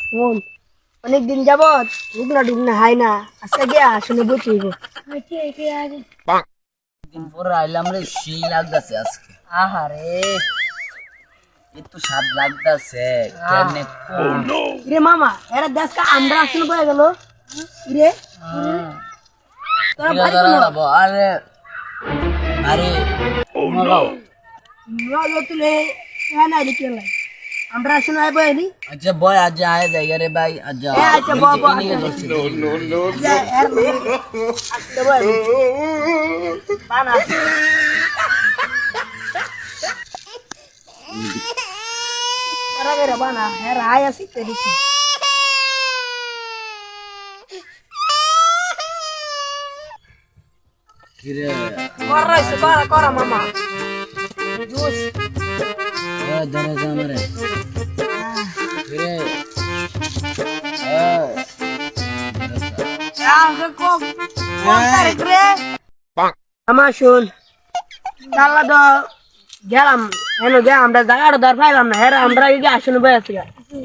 শোন অনেকদিন যাবত ঢুকনা হাই না আজকে গিয়া শুনে বসিব দিন পরে আইলাম রে সেই লাগতেছে আজকে আহারে একটু স্বাদ লাগতেছে কেমনে রে মামা এরা দেশকা আমরা আসলে বয়ে গেল রে তোরা ভাই কোন আরে আরে মগাও লো তুলে না রে কেলা আমরা আসলে আই বইনি আচ্ছা বয় আজ আয় জায়গা রে ভাই আজ আচ্ছা বাবা নো যা এর আসলে বই বানা para বানা এর আয় আসি তেরিছি কিরে করা মামা জুস ধরে জামরে কিরে আমার শুন চাল্লা তো গেলাম হেন গে আমরা জায়গাটা ধর পাইলাম না হের আমরা আগে আসনে বই আছি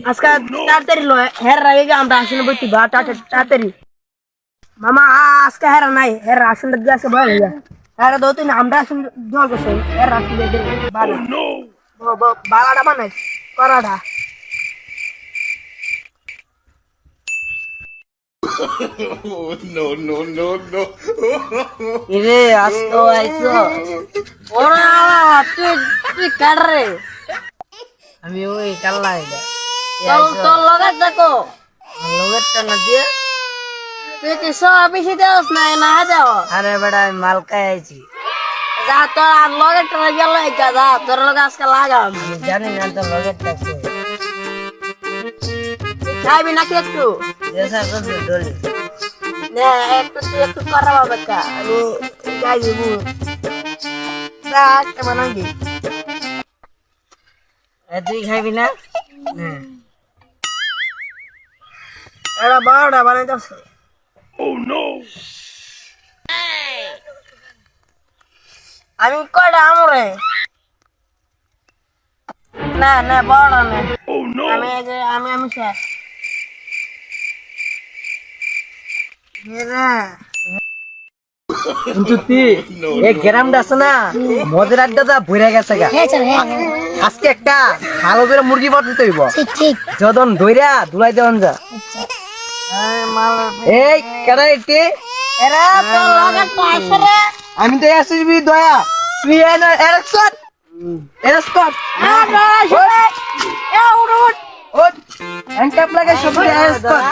আজকে তাড়াতাড়ি লো হের আগে আমরা আসনে বইছি বা তাড়াতাড়ি মামা আজকে হেরা নাই হের আসনে গাছে বই হয়ে যায় হেরা দো তিন আমরা আসনে জল গেছে হের আসনে দে বালা বালাটা বানাই করাটা কিরে আসতো আইছো ওরা তুই কার রে আমি ওই কাল্লা এটা তোর লগাত দেখো লগাতটা না দিয়ে তুই কি সব বেশি দেওস না না যাও আরে বেটা আমি মালকায় আইছি যা তোর আর লগাতটা গেল যা যা তোর লগ আজকে লাগাম জানি না তোর লগাতটা কি খাইবি নাকি একটু যেসা করবে ডলি না একটু তুই একটু করা বাবা কা আমি যাই দিব যা একটা বানাবি তুই খাইবি না এটা বারোটা বানাই যাচ্ছ আমি কয়টা আমরে না না বড় না আমি আমি আমি শেষ কিন্তু তুই এই গ্রামটা আছে না মদের আড্ডা ভরে গেছে গা আজকে একটা ভালো করে মুরগি পাঠাতে হইব যদন দইরা দুলাই দেওয়ান যা এই কেডা এটি এরা তো লাগা পাশে রে আমি তো আসবি দয়া তুই এনা এরকসট এরকসট এ উড় ওট এনকাপ লাগে সব এরকসট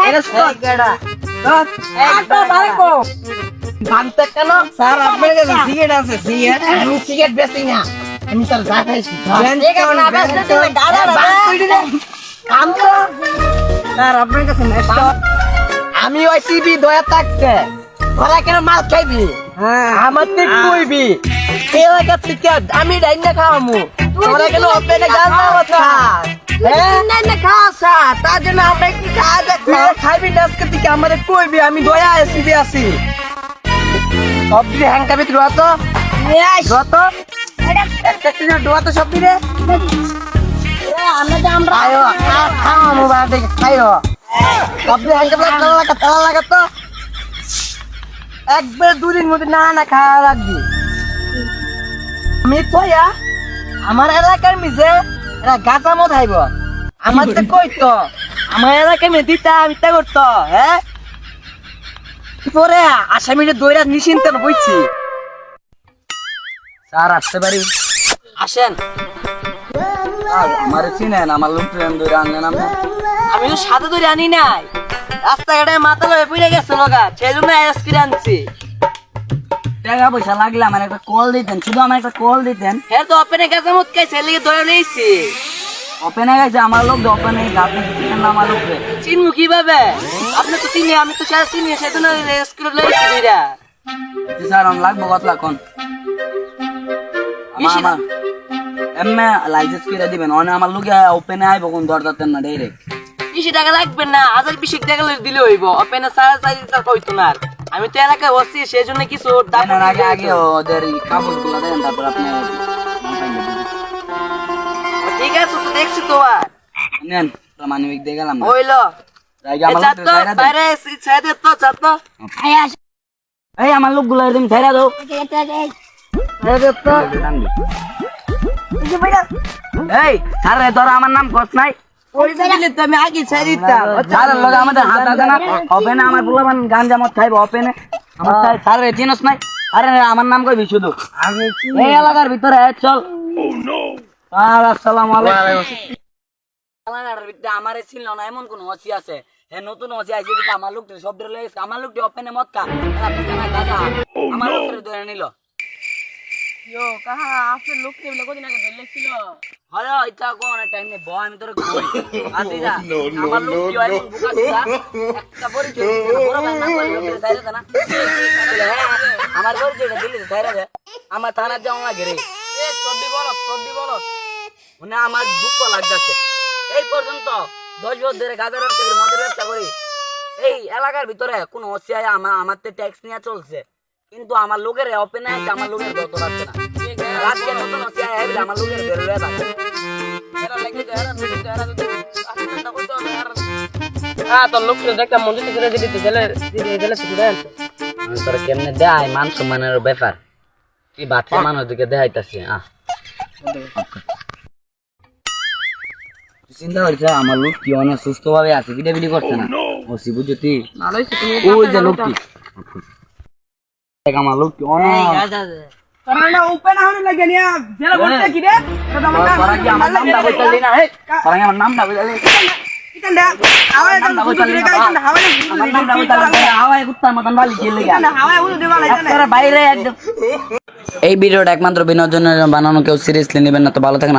এরকসট কেডা দত একটা বাইকো বানতে কেন স্যার আপনার কাছে সিগারেট আছে সিগারেট আমি সিগারেট বেচি না আমি স্যার যা খাইছি আম তো স্যার আপনার কাছে নেক্সট আমি ওই সিবি দয়া থাকতে ওরা কেন মাল খাইবি হ্যাঁ আমার তো কইবি এই লাগা থেকে আমি ডাইনা খাওয়ামু তোরা কেন ওপেনে গাল দাও কথা হ্যাঁ না খাসা তার জন্য আমরা কি কাজ খাইবি না আজকে থেকে আমারে কইবি আমি দয়া সিবি আছি সবজি হ্যাংকাবি তুই তো যত একটা ডোয়া তো সবজি রে আমরা আয়ো খাও মোবাইল দেখে খাইও সবজি হ্যাংকাবি তালা লাগা তো একবার দুদিন মধ্যে না না খাওয়া লাগবি আমি কইয়া আমার এলাকার মিজে এরা গাঁজা মদ খাইব আমার তো কই তো আমার এলাকায় মেয়ে দিতা মিথ্যা করতো হ্যাঁ পরে আসামিরে দইরা নিশ্চিন্ত বুঝছি স্যার আসতে পারি আসেন আমার চিনেন আমার লোক ট্রেন দইরা আনলেন আপনি আমি তো সাথে ধরে আনি নাই রাস্তাঘাটে মাথা লয়ে পড়ে গেছে লগা সেই জন্য অ্যারেস্ট করে আনছি টাকা পয়সা লাগলে আমার একটা কল দিতেন শুধু আমার একটা কল দিতেন হ্যাঁ তো ওপেনে গেছে মুত খাইছে লিগে ধরে লইছি ওপেনে গেছে আমার লোক ওপেনে আপনি চিনেন না আমার লোককে চিনমু কিভাবে আপনি তো চিনি আমি তো সারা চিনি সেজন্য অ্যারেস্ট করে লইছি দুইটা স্যার আমার লাগবো কত লাখন আমার এমএ লাইসেন্স করে দিবেন অনে আমার লোকে ওপেনে আইব কোন দরদাতেন না ডাইরেক্ট 20 টাকা লাগবে না 1020 টাকা দিলে হইব ওপেনে সারা সাইজ তা কইতো না আমি তো এলাকায় বসছি সেই জন্য কিছু দেন আগে আগে ওদের কাগজগুলো দেন তারপর আপনি ঠিক আছে তো দেখছি তো আর নেন মানিক দিয়ে গেলাম না হইলো জায়গা আমার লোক ছাইরা দাও বাইরে সাইডে তো ছাত্র এই আমার লোকগুলো একদম ছাইরা দাও সাইডে তো এই আরে তোরা আমার নাম কস নাই ওই দিলে তো আমি আগে ছেড়ে দিতাম স্যারের লগে আমাদের হাত আছে না হবে না আমার পোলাপান গাঞ্জা মদ খাইব হবে না আমার স্যারের চিনস নাই আরে আমার নাম কইবি শুধু এই এলাকার ভিতরে চল আর আসসালামু আলাইকুম এলাকার ভিতরে আমারে চিনলো না এমন কোন হসি আছে হে নতুন হসি আইছে কি আমার লোকটি শব্দ লয়ে আমার লোকটি ওপেনে মদ খা এলা বিছানা দাদা আমার লোকটি ধরে নিল ইয়ো কাহা আপনার লোক কে লগো দিন আগে ধরলে ছিল হয় ইচ্ছা কোন টাইম নে বয় আমি তোর কই আসি যা আমার লোক কি হয় বুকা দিলা একটা পরিচয় বড় ভাই না কই লোকের সাইরে না আমার পরিচয়টা দিলি সাইরে দে আমার থানা যাও না গেরে এ সবদি বলো মানে আমার দুঃখ লাগতেছে এই পর্যন্ত 10 বছর ধরে গাজার ব্যবসা করি মদের ব্যবসা করি এই এলাকার ভিতরে কোন ওসিআই আমার তে ট্যাক্স নিয়ে চলছে কিন্তু আমার লোকের ওপেনে আছে আমার লোকের দত রাখছে না রাতকে নতুন ওসিআই আইবে আমার লোকের বেরোয় থাকে এরা লাগি এরা আসলে কই তো তোর লোক দেখতাম মন্দির থেকে দিতে গেলে ছুটি দেন তোর কেমনে দেয় মান সম্মানের ব্যাপার কি বাচ্চা মানুষ দিকে দেখাইতাছে চিন্তা করছে আমার লোক কি অনেক সুস্থ ভাবে আছে বিডাবিডি করছে না ও শিবু জ্যোতি ভালোই তুমি ওই যে লোকটি দেখ আমার লোক কি অনেক কারণ ওপেন আউন লাগে নিয়া জেলা বলতে কি রে তোরা কি আমার নামটা বললি না হে তোরা কি আমার নামটা বললি ইকান্ডা হাওয়ায় কান বুঝি রে কাইন্ডা হাওয়ায় আমার নামটা বললি হাওয়ায় কুত্তার মতন বালি খেলে গেল ইকান্ডা হাওয়ায় উড়ে দেবা লাইছে বাইরে একদম এই ভিডিওটা একমাত্র বিনোদনের জন্য বানানো কেউ সিরিয়াসলি নেবেন না তো ভালো থাকেন